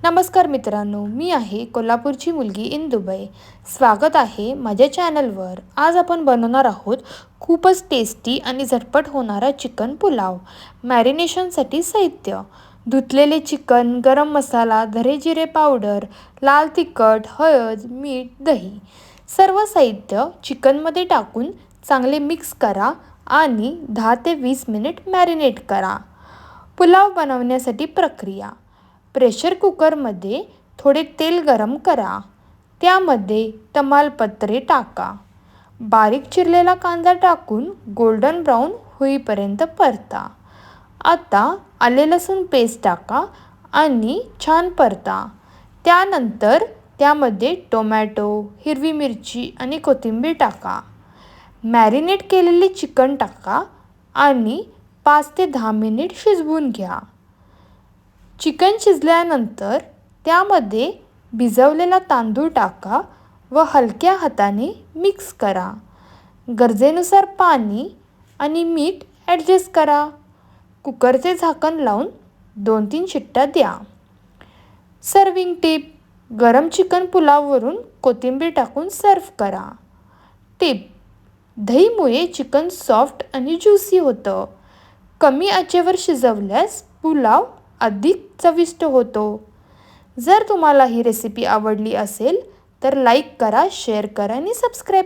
नमस्कार मित्रांनो, मी आहे कोल्हापूरची मुलगी इन दुबई. स्वागत आहे माझ्या चॅनलवर. आज आपण बनवणार आहोत खूपच टेस्टी आणि झटपट होणारा चिकन पुलाव. मॅरिनेशनसाठी साहित्य: धुतलेले चिकन, गरम मसाला, धने जिरे पावडर, लाल तिखट, हळद, मीठ, दही. सर्व साहित्य चिकनमध्ये टाकून चांगले मिक्स करा आणि 10 ते 20 मिनिट मॅरिनेट करा. पुलाव बनवण्यासाठी प्रक्रिया: प्रेशर कुकरमध्ये थोडे तेल गरम करा. त्यामध्ये तमालपत्रे टाका. बारीक चिरलेला कांदा टाकून गोल्डन ब्राऊन होईपर्यंत परता. आता आले लसूण पेस्ट टाका आणि छान परता. त्यानंतर त्यामध्ये टोमॅटो, हिरवी मिरची आणि कोथिंबीर टाका. मॅरिनेट केलेले चिकन टाका आणि 5 ते 10 मिनिट शिजवून घ्या. चिकन शिजल्यानंतर त्यामध्ये भिजवलेला तांदूळ टाका व हलक्या हाताने मिक्स करा. गरजेनुसार पाणी आणि मीठ ॲडजस्ट करा. कुकरचे झाकण लावून 2-3 शिट्ट्या द्या. सर्विंग टिप: गरम चिकन पुलाववरून कोथिंबीर टाकून सर्व्ह करा. टिप: दहीमुळे चिकन सॉफ्ट आणि ज्युसी होतं. कमी आचेवर शिजवल्यास पुलाव अधिक चविष्ट होतो. जर तुम्हाला ही रेसिपी आवडली असेल तर लाईक करा, शेअर करा आणि सबस्क्राईब